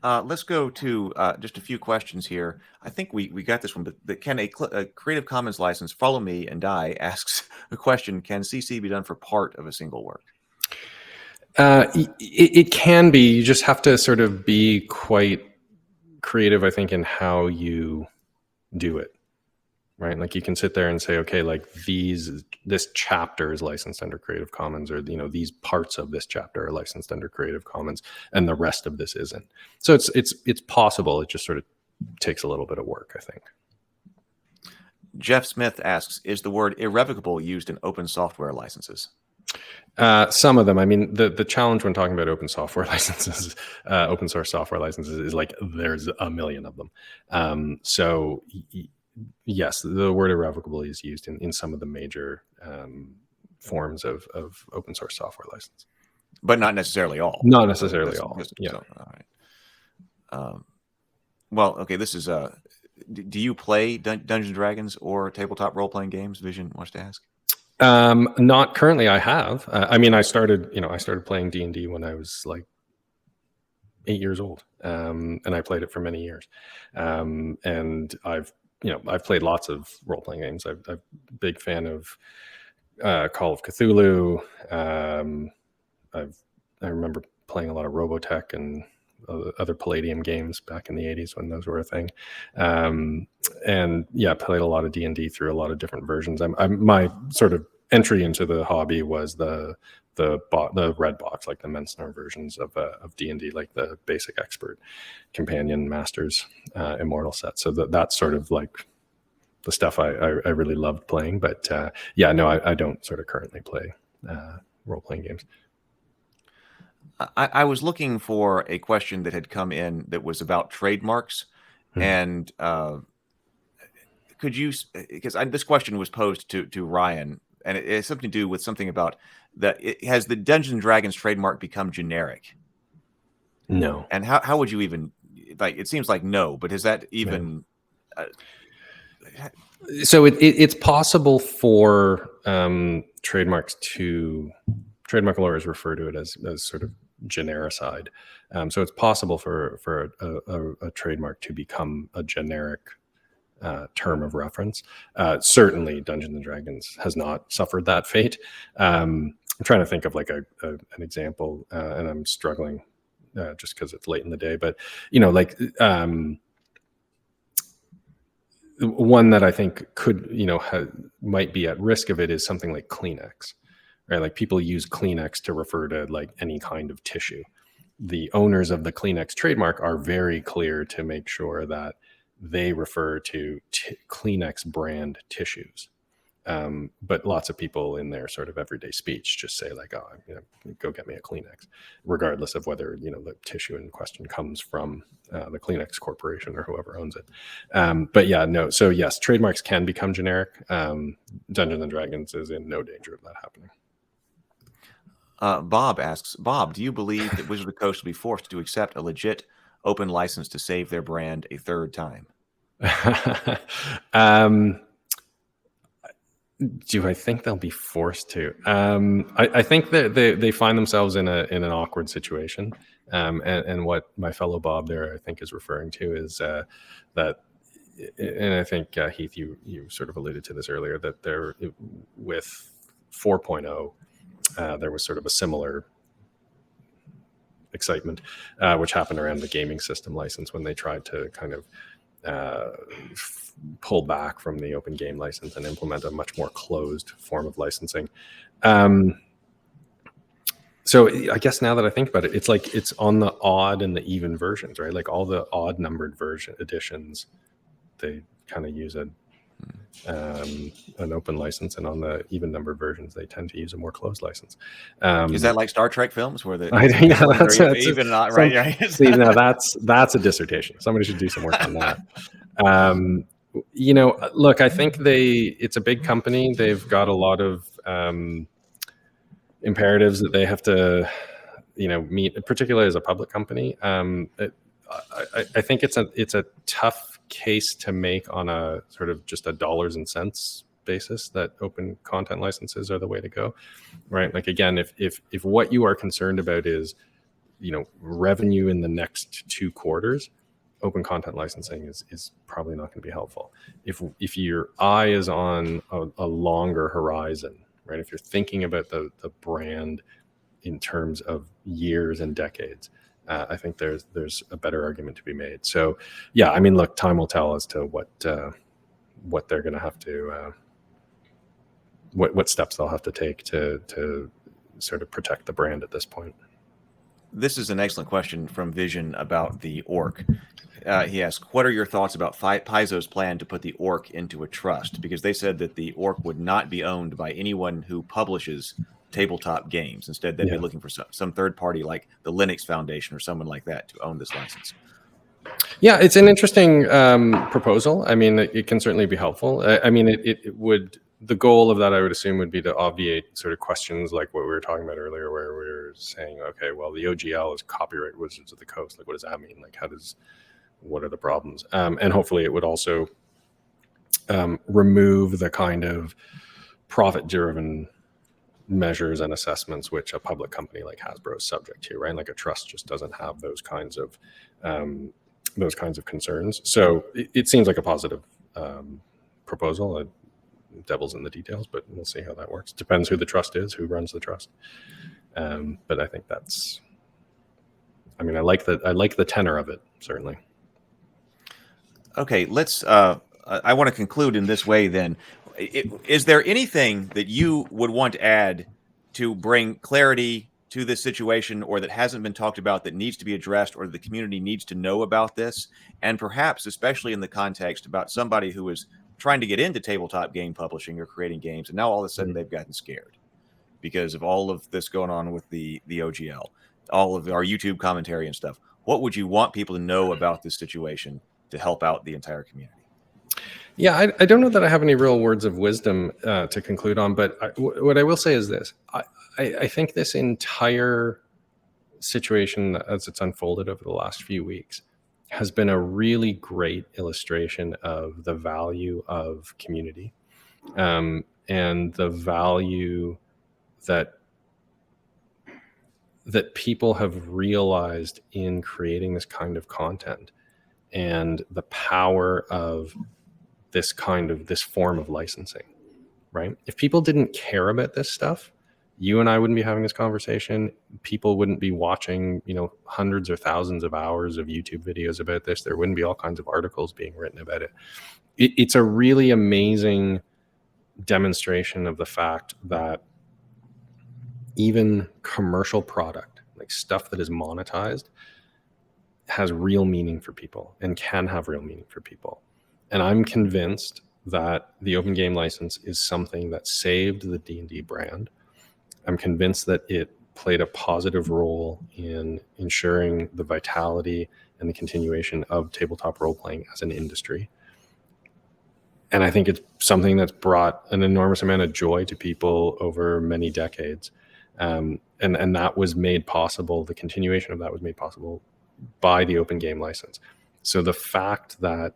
Let's go to just a few questions here. I think we got this one, but can a Creative Commons license, Follow Me and Die, asks a question: can CC be done for part of a single work? It can be. You just have to sort of be quite creative, I think, in how you do it. Right, like you can sit there and say, okay, like this chapter is licensed under Creative Commons, or these parts of this chapter are licensed under Creative Commons, and the rest of this isn't. So it's possible. It just sort of takes a little bit of work, I think. Jeff Smith asks, is the word irrevocable used in open software licenses? Some of them. I mean, the challenge when talking about open software licenses, open source software licenses, is like there's a million of them. So yes, the word irrevocable is used in some of the major forms of open source software license, but not necessarily all. Not necessarily all. Yeah. So, all right. Well, okay. This is do you play Dungeons and Dragons or tabletop role playing games? Vision wants to ask. Not currently. I have. I mean, I started playing DnD when I was like 8 years old, and I played it for many years. And I've played lots of role playing games. I'm a big fan of Call of Cthulhu. I remember playing a lot of Robotech and other Palladium games back in the 80s when those were a thing. And yeah, played a lot of D&D through a lot of different versions. My sort of entry into the hobby was the red box, like the Mensner versions of D&D, like the basic expert, companion, masters, immortal set. So that's sort of like the stuff I really loved playing. But yeah, no, I don't sort of currently play role-playing games. I was looking for a question that had come in that was about trademarks. And could you, because this question was posed to Ryan, and it has something to do with something about that. Has the Dungeons and Dragons trademark become generic? No. And how would you even, like, it seems like no, but is that even... So it's possible for trademark lawyers refer to it as sort of genericide. So it's possible for a trademark to become a generic term of reference. Certainly Dungeons and Dragons has not suffered that fate. I'm trying to think of like an example, and I'm struggling just because it's late in the day, but like one that I think could, might be at risk of it is something like Kleenex, right? Like people use Kleenex to refer to like any kind of tissue. The owners of the Kleenex trademark are very clear to make sure that they refer to Kleenex brand tissues. But lots of people in their sort of everyday speech just say like, oh, go get me a Kleenex, regardless of whether, the tissue in question comes from the Kleenex Corporation or whoever owns it. But yeah, no. So yes, trademarks can become generic. Dungeons and Dragons is in no danger of that happening. Bob asks, Bob, do you believe that Wizards of the Coast will be forced to accept a legit open license to save their brand a third time? Do I think they'll be forced to? I think that they find themselves in an awkward situation. And what my fellow Bob there, I think, is referring to is that, and I think, Heath, you sort of alluded to this earlier, that there, with 4.0, there was sort of a similar excitement, which happened around the gaming system license when they tried to kind of pull back from the open game license and implement a much more closed form of licensing. So I guess now that I think about it, it's like it's on the odd and the even versions, right? Like all the odd numbered editions, they kind of use an open license, and on the even numbered versions, they tend to use a more closed license. Is that like Star Trek films where that's even not right? See, now that's a dissertation. Somebody should do some work on that. Look, I think it's a big company. They've got a lot of imperatives that they have to, meet, particularly as a public company. I think it's a tough case to make on a sort of just a dollars and cents basis that open content licenses are the way to go, right? Like again, if what you are concerned about is revenue in the next 2 quarters, open content licensing is probably not going to be helpful. If your eye is on a longer horizon, right? If you're thinking about the brand in terms of years and decades, I think there's a better argument to be made. So yeah, I mean, look, time will tell as to what they're going to have to, what steps they'll have to take to sort of protect the brand at this point. This is an excellent question from Vision about the orc. He asked, what are your thoughts about Paizo's plan to put the orc into a trust? Because they said that the orc would not be owned by anyone who publishes tabletop games. Instead, they'd be looking for some third party like the Linux Foundation or someone like that to own this license. Yeah, it's an interesting proposal. I mean, it can certainly be helpful. I mean, it would, the goal of that, I would assume, would be to obviate sort of questions like what we were talking about earlier, where we were saying, okay, well, the OGL is copyright Wizards of the Coast. Like, what does that mean? Like, what are the problems? And hopefully it would also remove the kind of profit-driven measures and assessments which a public company like Hasbro is subject to, right? Like a trust just doesn't have those kinds of concerns. So it seems like a positive proposal. Devil's in the details, but we'll see how that works. Depends who the trust is, who runs the trust. But I think that's, I mean, I like the tenor of it, certainly. Okay, let's, I want to conclude in this way then. Is there anything that you would want to add to bring clarity to this situation, or that hasn't been talked about that needs to be addressed, or the community needs to know about this? And perhaps, especially in the context about somebody who is trying to get into tabletop game publishing or creating games, and now all of a sudden they've gotten scared because of all of this going on with the OGL, all of our YouTube commentary and stuff. What would you want people to know about this situation to help out the entire community? Yeah, I don't know that I have any real words of wisdom to conclude on, but what I will say is this. I think this entire situation, as it's unfolded over the last few weeks, has been a really great illustration of the value of community, and the value that people have realized in creating this kind of content, and the power of this form of licensing, right? If people didn't care about this stuff, you and I wouldn't be having this conversation. People wouldn't be watching, hundreds or thousands of hours of YouTube videos about this. There wouldn't be all kinds of articles being written about it. It's a really amazing demonstration of the fact that even commercial product, like stuff that is monetized, has real meaning for people and can have real meaning for people. And I'm convinced that the open game license is something that saved the D&D brand. I'm convinced that it played a positive role in ensuring the vitality and the continuation of tabletop role-playing as an industry. And I think it's something that's brought an enormous amount of joy to people over many decades. And that was made possible, the continuation of that was made possible by the open game license. So the fact that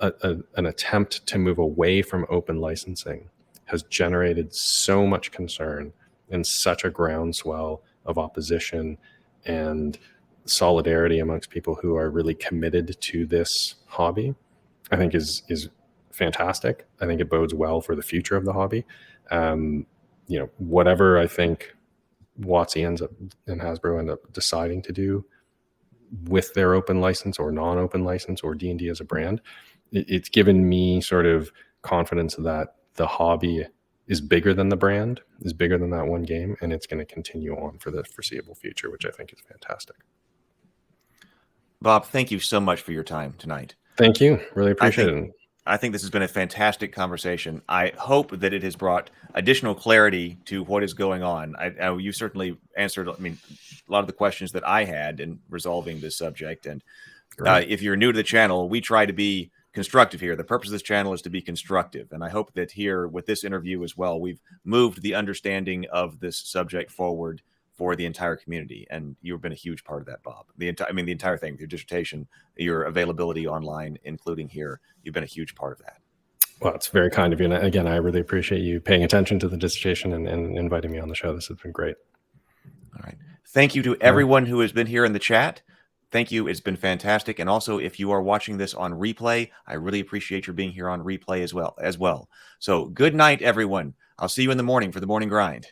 an attempt to move away from open licensing has generated so much concern and such a groundswell of opposition and solidarity amongst people who are really committed to this hobby, I think is fantastic. I think it bodes well for the future of the hobby. Whatever I think WotC ends up and Hasbro end up deciding to do with their open license or non-open license or D&D as a brand, it's given me sort of confidence that the hobby is bigger than the brand, is bigger than that one game, and it's going to continue on for the foreseeable future, which I think is fantastic. Bob, thank you so much for your time tonight. Thank you. Really appreciate it. I think this has been a fantastic conversation. I hope that it has brought additional clarity to what is going on. You certainly answered, a lot of the questions that I had in resolving this subject. And if you're new to the channel, we try to be constructive here. The purpose of this channel is to be constructive. And I hope that here with this interview as well, we've moved the understanding of this subject forward for the entire community. And you've been a huge part of that, Bob. The entire thing, your dissertation, your availability online, including here, you've been a huge part of that. Well, it's very kind of you. And again, I really appreciate you paying attention to the dissertation and inviting me on the show. This has been great. All right. Thank you to everyone who has been here in the chat. Thank you. It's been fantastic. And also, if you are watching this on replay, I really appreciate your being here on replay as well. So good night, everyone. I'll see you in the morning for the morning grind.